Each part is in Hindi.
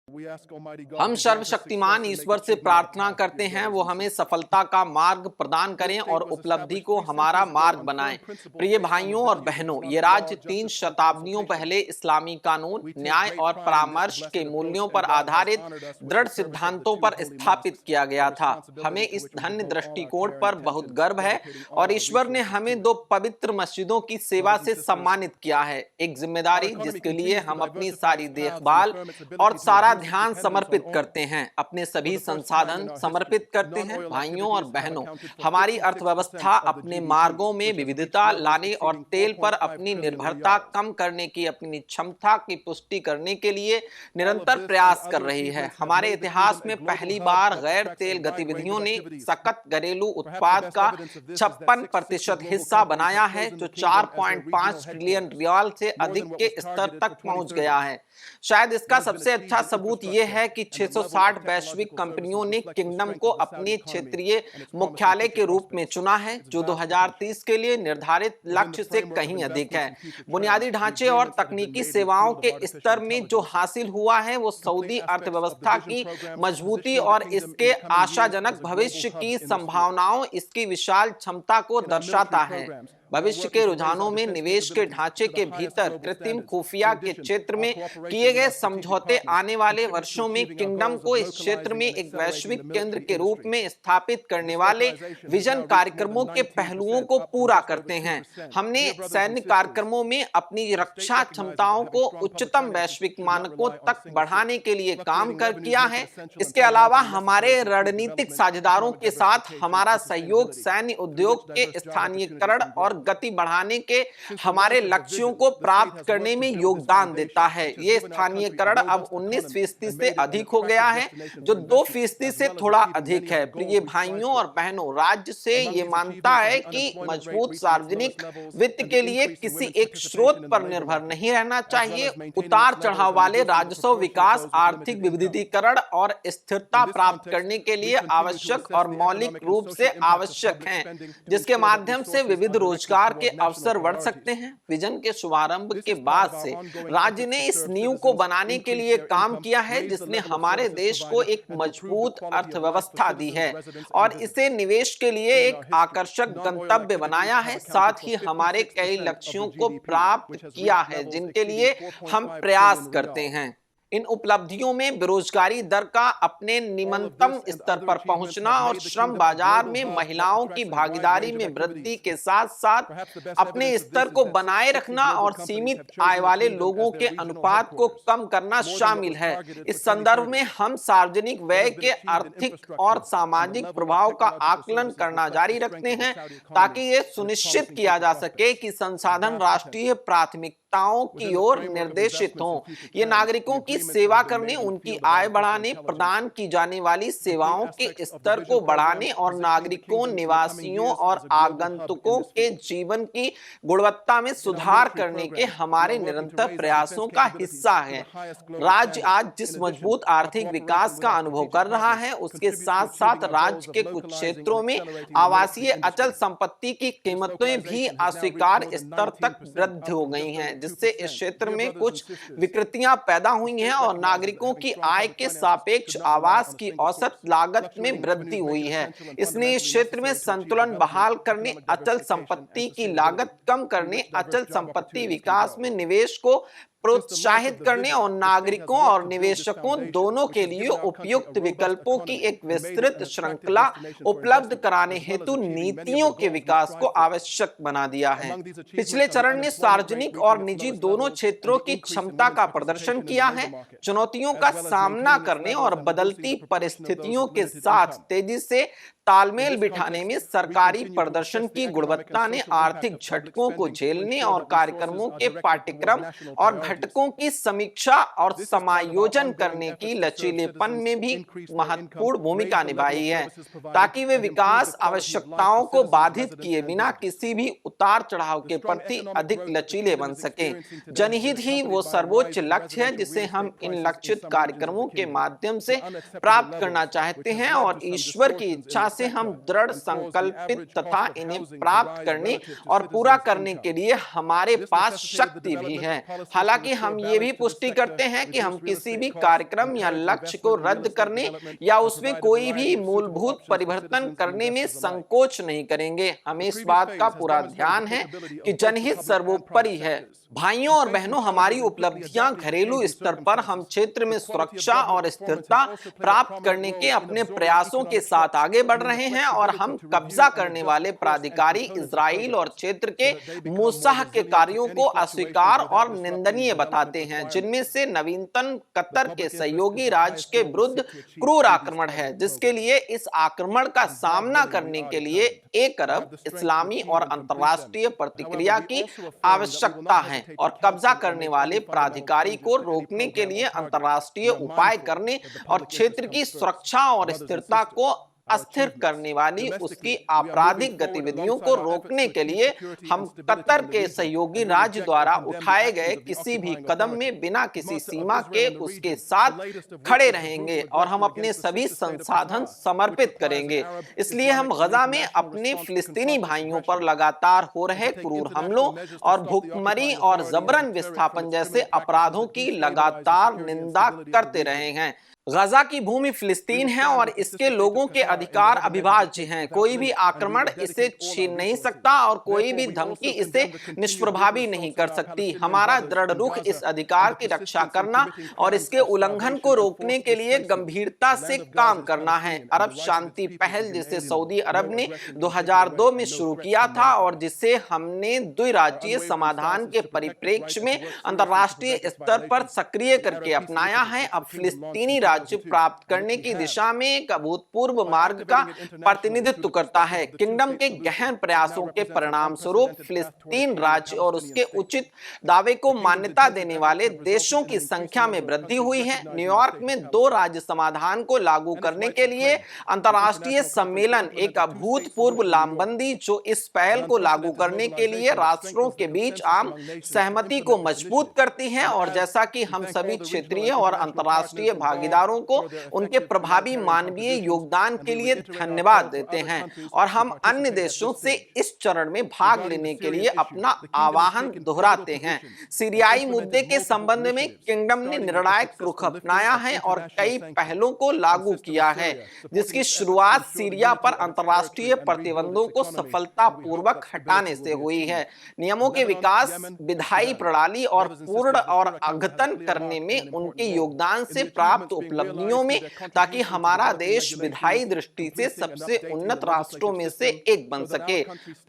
हम सर्वशक्तिमान ईश्वर से प्रार्थना करते हैं वो हमें सफलता का मार्ग प्रदान करें और उपलब्धि को हमारा मार्ग बनाएं। प्रिय भाइयों और बहनों, ये राज्य 3 शताब्दियों पहले इस्लामी कानून, न्याय और परामर्श के मूल्यों पर आधारित दृढ़ सिद्धांतों पर स्थापित किया गया था। हमें इस धन्य दृष्टिकोण पर बहुत गर्व है और ईश्वर ने हमें 2 पवित्र मस्जिदों की सेवा से सम्मानित किया है। एक जिम्मेदारी जिसके लिए हम अपनी सारी देखभाल और सारा ध्यान समर्पित करते हैं, अपने सभी संसाधन समर्पित करते हैं। भाइयों और बहनों, हमारी अर्थव्यवस्था अपने मार्गों में विविधता लाने और तेल पर अपनी निर्भरता कम करने की अपनी क्षमता की पुष्टि करने के लिए निरंतर प्रयास कर रही है। हमारे इतिहास में पहली बार गैर तेल गतिविधियों ने सकत घरेलू उत्पाद का 56% हिस्सा बनाया है, जो 4.5 ट्रिलियन रियाल से अधिक के स्तर तक पहुंच गया है। शायद इसका सबसे अच्छा सबूत यह है कि 660 वैश्विक कंपनियों ने किंगडम को अपने क्षेत्रीय मुख्यालय के रूप में चुना है, जो 2030 के लिए निर्धारित लक्ष्य से कहीं अधिक है। बुनियादी ढांचे और तकनीकी सेवाओं के स्तर में जो हासिल हुआ है वो सऊदी अर्थव्यवस्था की मजबूती और इसके आशाजनक भविष्य की संभावनाओं, इसकी विशाल क्षमता को दर्शाता है। भविष्य के रुझानों में निवेश के ढांचे के भीतर कृत्रिम खुफिया के क्षेत्र में किए गए समझौते आने वाले वर्षों में किंगडम को इस क्षेत्र में एक वैश्विक केंद्र के रूप में स्थापित करने वाले विजन कार्यक्रमों के पहलुओं को पूरा करते हैं। हमने सैन्य कार्यक्रमों में अपनी रक्षा क्षमताओं को उच्चतम वैश्विक मानकों तक बढ़ाने के लिए काम किया है। इसके अलावा हमारे रणनीतिक साझेदारों के साथ हमारा सहयोग सैन्य उद्योग के स्थानीयकरण और गति बढ़ाने के हमारे लक्ष्यों को प्राप्त करने में योगदान देता है। ये स्थानीयकरण अब 19% से अधिक हो गया है, जो 2% से थोड़ा अधिक है। प्रिय भाइयों और बहनों, राज्य से ये मानता है कि मजबूत सार्वजनिक वित्त के लिए किसी एक स्रोत पर निर्भर नहीं रहना चाहिए। उतार चढ़ाव वाले राजस्व विकास, आर्थिक विविधीकरण और स्थिरता प्राप्त करने के लिए आवश्यक और मौलिक रूप से आवश्यक हैं, जिसके माध्यम से विविध रोजगार के अवसर बढ़ सकते हैं। विजन के शुभारंभ के बाद से राज्य ने इस नींव को बनाने के लिए काम किया है, जिसने हमारे देश को एक मजबूत अर्थव्यवस्था दी है और इसे निवेश के लिए एक आकर्षक गंतव्य बनाया है। साथ ही हमारे कई लक्ष्यों को प्राप्त किया है जिनके लिए हम प्रयास करते हैं। इन उपलब्धियों में बेरोजगारी दर का अपने निम्नतम स्तर पर पहुंचना और श्रम बाजार में महिलाओं की भागीदारी में वृद्धि के साथ साथ अपने स्तर को बनाए रखना और सीमित आय वाले लोगों के अनुपात को कम करना शामिल है। इस संदर्भ में हम सार्वजनिक व्यय के आर्थिक और सामाजिक प्रभाव का आकलन करना जारी रखते हैं, ताकि ये सुनिश्चित किया जा सके कि संसाधन राष्ट्रीय प्राथमिकताओं की ओर निर्देशित हों। ये नागरिकों की सेवा करने, उनकी आय बढ़ाने, प्रदान की जाने वाली सेवाओं के स्तर को बढ़ाने और नागरिकों, निवासियों और आगंतुकों के जीवन की गुणवत्ता में सुधार करने के हमारे निरंतर प्रयासों का हिस्सा है। राज्य आज जिस मजबूत आर्थिक विकास का अनुभव कर रहा है, उसके साथ साथ राज्य के कुछ क्षेत्रों में आवासीय अचल संपत्ति की कीमतें भी अस्वीकार स्तर तक वृद्धि हो गई हैं, जिससे इस क्षेत्र में कुछ विकृतियां पैदा हुई हैं और नागरिकों की आय के सापेक्ष आवास की औसत लागत में वृद्धि हुई है। इसने इस क्षेत्र में संतुलन बहाल करने, अचल संपत्ति की लागत कम करने, अचल संपत्ति विकास में निवेश को प्रोत्साहित करने और नागरिकों और निवेशकों दोनों के लिए उपयुक्त विकल्पों की एक विस्तृत श्रृंखला उपलब्ध कराने हेतु नीतियों के विकास को आवश्यक बना दिया है। पिछले चरण ने सार्वजनिक और निजी दोनों क्षेत्रों की क्षमता का प्रदर्शन किया है। चुनौतियों का सामना करने और बदलती परिस्थितियों के साथ तेजी से तालमेल बिठाने में सरकारी प्रदर्शन की गुणवत्ता ने आर्थिक झटकों को झेलने और कार्यक्रमों के पाठ्यक्रम और घटकों की समीक्षा और समायोजन करने की लचीलेपन में भी महत्वपूर्ण भूमिका निभाई है, ताकि वे विकास आवश्यकताओं को बाधित किए बिना किसी भी उतार चढ़ाव के प्रति अधिक लचीले बन सके। जनहित ही वो सर्वोच्च लक्ष्य है जिसे हम इन लक्षित कार्यक्रमों के माध्यम से प्राप्त करना चाहते हैं और ईश्वर की इच्छा से हम दृढ़ संकल्पित तथा इन्हें प्राप्त करने और पूरा करने के लिए हमारे पास शक्ति भी है। हालांकि हम ये भी पुष्टि करते हैं कि हम किसी भी कार्यक्रम या लक्ष्य को रद्द करने या उसमें कोई भी मूलभूत परिवर्तन करने में संकोच नहीं करेंगे। हमें इस बात का पूरा ध्यान है कि जनहित सर्वोपरि है। भाइयों और बहनों, हमारी उपलब्धियां घरेलू स्तर पर हम क्षेत्र में सुरक्षा और स्थिरता प्राप्त करने के अपने प्रयासों के साथ आगे बढ़ रहे हैं और हम कब्जा करने वाले प्राधिकारी इजराइल और क्षेत्र के मूसाह के कार्यों को अस्वीकार और निंदनीय बताते हैं, जिनमें से नवीनतम कतर के सहयोगी राज्य के विरुद्ध क्रूर आक्रमण है, जिसके लिए इस आक्रमण का सामना करने के लिए एक अरब इस्लामी और अंतर्राष्ट्रीय प्रतिक्रिया की आवश्यकता है और कब्जा करने वाले प्राधिकारी को रोकने के लिए अंतर्राष्ट्रीय उपाय करने और क्षेत्र की सुरक्षा और स्थिरता को अस्थिर करने वाली उसकी आपराधिक गतिविधियों को रोकने के लिए हम कतर के सहयोगी राज्य द्वारा उठाए गए किसी भी कदम में बिना किसी सीमा के उसके साथ खड़े रहेंगे और हम अपने सभी संसाधन समर्पित करेंगे। इसलिए हम गजा में अपने फिलिस्तीनी भाइयों पर लगातार हो रहे क्रूर हमलों और भूखमरी और जबरन विस्थापन जैसे अपराधों की लगातार निंदा करते रहे हैं। गजा की भूमि फिलिस्तीन है और इसके लोगों के अधिकार अविभाज्य हैं। कोई भी आक्रमण इसे छीन नहीं सकता और कोई भी धमकी इसे निष्प्रभावी नहीं कर सकती। हमारा दृढ़ रुख इस अधिकार की रक्षा करना और इसके उल्लंघन को रोकने के लिए गंभीरता से काम करना है। अरब शांति पहल, जिसे सऊदी अरब ने 2002 में शुरू किया था और जिसे हमने द्विराज्यीय समाधान के परिप्रेक्ष्य में अंतर्राष्ट्रीय स्तर पर सक्रिय करके अपनाया है, अब फिलिस्तीनी राज्य प्राप्त करने की दिशा में एक अभूतपूर्व मार्ग का प्रतिनिधित्व करता है। किंगडम के गहन प्रयासों के परिणाम स्वरूप फिलिस्तीन राज्य और उसके उचित दावे को मान्यता देने वाले देशों की संख्या में वृद्धि हुई है। न्यूयॉर्क में 2 राज्य समाधान को लागू करने के लिए अंतर्राष्ट्रीय सम्मेलन एक अभूतपूर्व लामबंदी जो इस पहल को लागू करने के लिए राष्ट्रों के बीच आम सहमति को मजबूत करती है और जैसा कि हम सभी क्षेत्रीय और अंतर्राष्ट्रीय भागीदारों को उनके प्रभावी मानवीय योगदान के लिए धन्यवाद देते हैं और हम अन्य देशों से इस चरण में भाग लेने के लिए अपना आह्वान दोहराते हैं। सीरियाई मुद्दे के संबंध में किंगडम ने निर्णायक रुख अपनाया है और कई पहलों को लागू किया है, जिसकी शुरुआत सीरिया पर अंतर्राष्ट्रीय प्रतिबंधों को सफलतापूर्वक हटाने से हुई है। नियमों के विकास, विधायी प्रणाली और पूर्ण और अद्यतन करने में उनके योगदान से प्राप्त उपलब्धियों में, ताकि हमारा देश विधायी दृष्टि से सबसे उन्नत राष्ट्रों में से एक बन सके।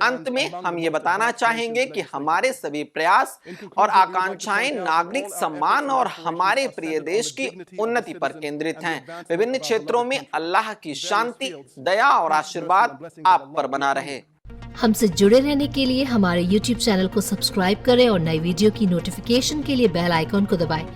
अंत में हम ये बताना चाहेंगे कि हमारे सभी प्रयास और आकांक्षाएं नागरिक सम्मान और हमारे प्रिय देश की उन्नति पर केंद्रित हैं। विभिन्न क्षेत्रों में अल्लाह की शांति, दया और आशीर्वाद आप पर बना रहे। हमसे जुड़े रहने के लिए हमारे YouTube चैनल को सब्सक्राइब करें और नई वीडियो की नोटिफिकेशन के लिए बेल आइकॉन को दबाएं।